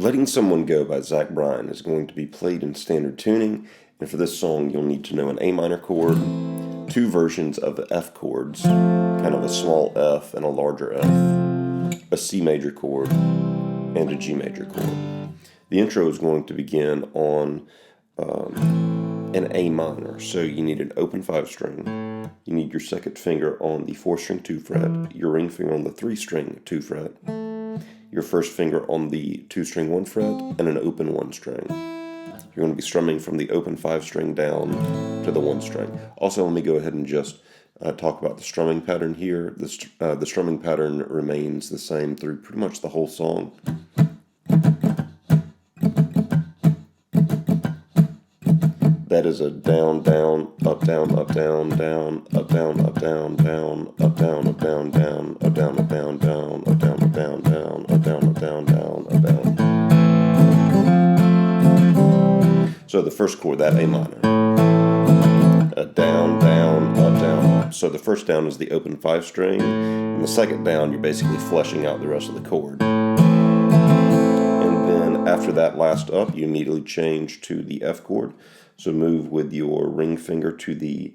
Letting Someone Go by Zach Bryan is going to be played in standard tuning, and for this song you'll need to know an A minor chord, two versions of the F chords, kind of a small F and a larger F, a C major chord, and a G major chord. The intro is going to begin on an A minor, so you need an open 5 string, you need your second finger on the 4 string 2 fret, your ring finger on the 3 string 2 fret, your first finger on the 2 string 1 fret, and an open 1 string. You're going to be strumming from the open 5 string down to the 1 string. Also, let me go ahead and just talk about the strumming pattern here. The strumming pattern remains the same through pretty much the whole song. That is a down, down, up, down, up, down, down, up, down, up, down, down, up, down, up, down, down, up, down, up, down, down, up, down, up, down, down, up, down, up, down, down, up, down. So the first chord, that A minor, a down, down, up, down, up. So the first down is the open 5 string, and the second down you're basically fleshing out the rest of the chord. And then after that last up, you immediately change to the F chord. So move with your ring finger to the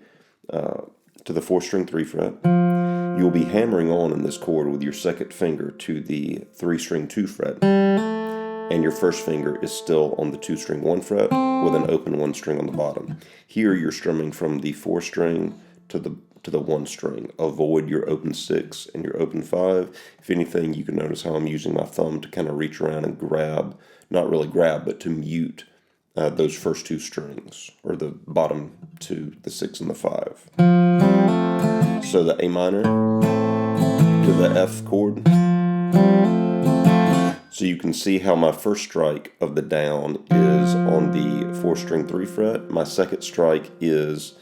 4 string 3 fret. You'll be hammering on in this chord with your second finger to the 3 string 2 fret, and your first finger is still on the 2 string 1 fret with an open 1 string on the bottom. Here you're strumming from the 4 string to the 1 string. Avoid your open 6 and your open 5. If anything, you can notice how I'm using my thumb to kind of reach around and grab, not really grab, but to mute those first 2 strings, or the bottom 2, the 6 and the 5. So the A minor to the F chord. So you can see how my first strike of the down is on the 4 string 3 fret. My second strike is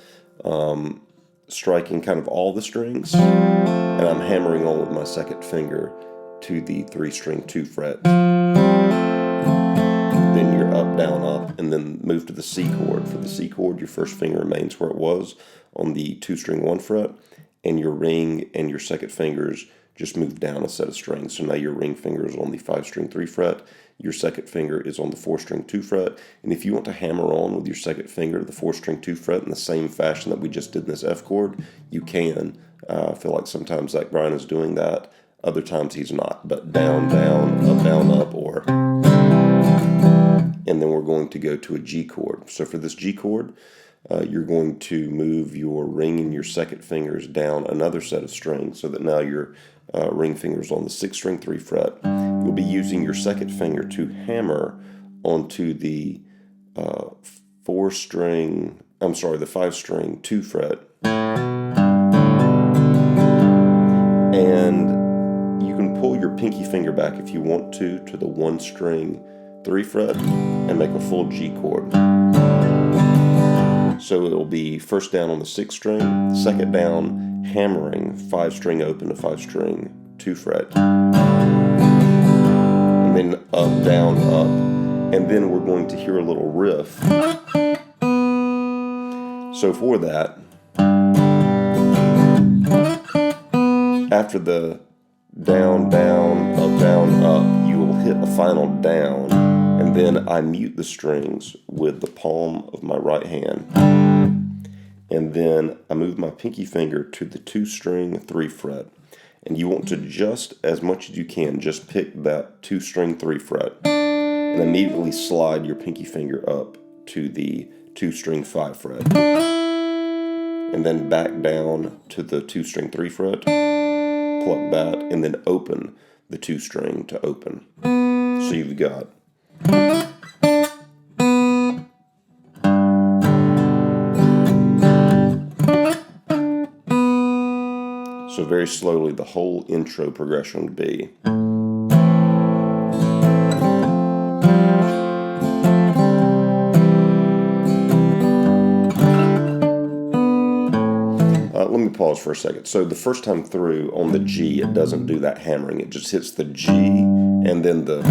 striking kind of all the strings, and I'm hammering on with my second finger to the 3 string 2 fret. Then you're up, down, up, and then move to the C chord. For the C chord, your first finger remains where it was on the 2 string 1 fret, and your ring and your second fingers just move down a set of strings. So now your ring finger is on the 5 string 3 fret, your second finger is on the 4 string 2 fret, and if you want to hammer on with your second finger to the 4 string 2 fret in the same fashion that we just did in this F chord, you can. I feel like sometimes Zach Bryan is doing that, other times he's not, but down, down, up, or... And then we're going to go to a G chord. So for this G chord, you're going to move your ring and your second fingers down another set of strings, so that now your ring finger's on the 6 string 3 fret. You'll be using your second finger to hammer onto the 5 string 2 fret. And you can pull your pinky finger back if you want to the 1 string 3 fret and make a full G chord. So it'll be first down on the 6th string, second down, hammering 5 string open to 5 string 2 fret, and then up, down, up, and then we're going to hear a little riff. So for that, after the down, down, up, you will hit a final down, and then I mute the strings with the palm of my right hand. And then I move my pinky finger to the 2 string 3 fret. And you want to just, as much as you can, just pick that 2 string 3 fret and immediately slide your pinky finger up to the 2 string 5 fret. And then back down to the 2 string 3 fret, pluck that, and then open the 2 string to open. So you've got... So very slowly, the whole intro progression would be... let me pause for a second. So the first time through on the G, it doesn't do that hammering. It just hits the G and then the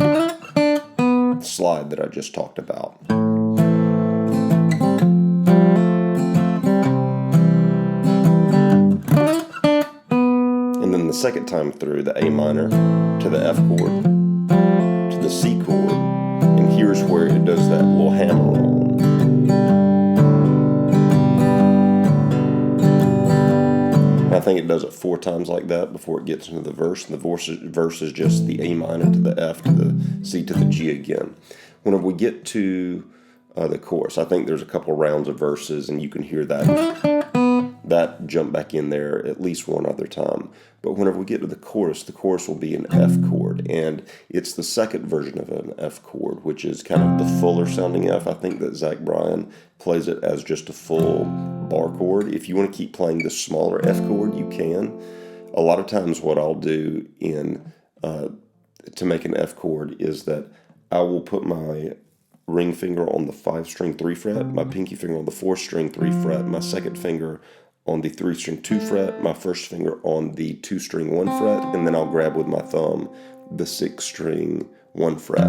slide that I just talked about. And then the second time through, the A minor to the F chord to the C chord think it does it 4 times like that before it gets into the verse. And the verse is just the A minor to the F to the C to the G again. Whenever we get to the chorus, I think there's a couple rounds of verses, and you can hear that jump back in there at least one other time. But whenever we get to the chorus will be an F chord, and it's the second version of an F chord, which is kind of the fuller sounding F. I think that Zach Bryan plays it as just a full bar chord. If you want to keep playing the smaller F chord, you can. A lot of times what I'll do to make an F chord is that I will put my ring finger on the 5-string 3 fret, my pinky finger on the 4-string 3 fret, my second finger on the 3-string 2 fret, my first finger on the 2-string 1 fret, and then I'll grab with my thumb the 6-string 1 fret.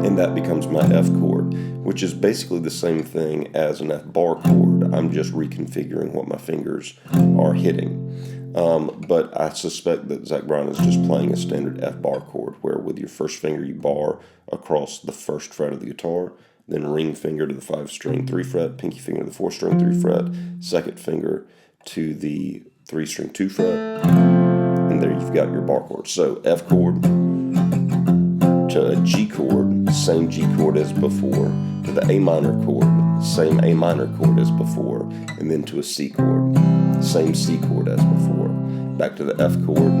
And that becomes my F chord, which is basically the same thing as an F bar chord. I'm just reconfiguring what my fingers are hitting. But I suspect that Zach Bryan is just playing a standard F bar chord, where with your first finger you bar across the first fret of the guitar, then ring finger to the 5-string 3 fret, pinky finger to the 4-string 3 fret, second finger to the 3-string 2 fret, and there you've got your bar chord. So F chord to a G chord, same G chord as before, to the A minor chord, same A minor chord as before, and then to a C chord, same C chord as before, back to the F chord,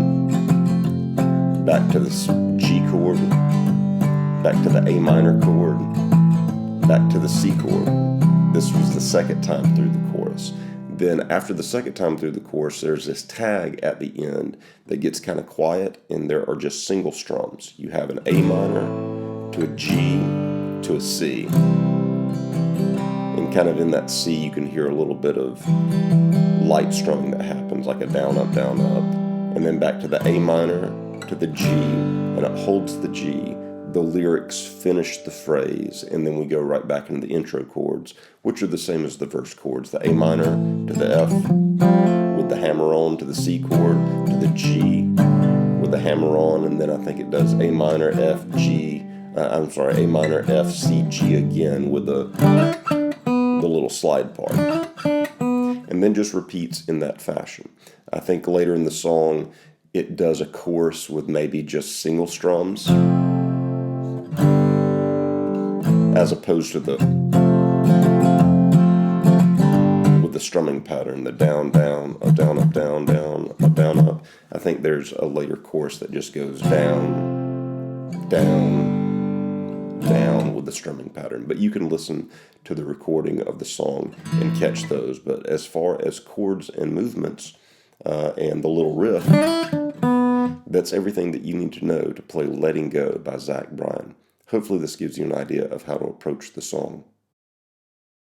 back to the G chord, back to the A minor chord, back to the C chord. This was the second time through the chorus. Then after the second time through the chorus, there's this tag at the end that gets kind of quiet, and there are just single strums. You have an A minor to a G to a C. And kind of in that C, you can hear a little bit of light strumming that happens, like a down, up, and then back to the A minor to the G, and it holds the G. The lyrics finish the phrase, and then we go right back into the intro chords, which are the same as the verse chords. The A minor to the F with the hammer on to the C chord to the G with the hammer on, and then I think it does A minor, F, G, A minor, F, C, G again with the little slide part. And then just repeats in that fashion. I think later in the song, it does a chorus with maybe just single strums, as opposed to with the strumming pattern, the down, down, up, down, up, down, down, up, down, up. I think there's a later chorus that just goes down, down, down with the strumming pattern. But you can listen to the recording of the song and catch those. But as far as chords and movements and the little riff, that's everything that you need to know to play Letting Go by Zach Bryan. Hopefully this gives you an idea of how to approach the song.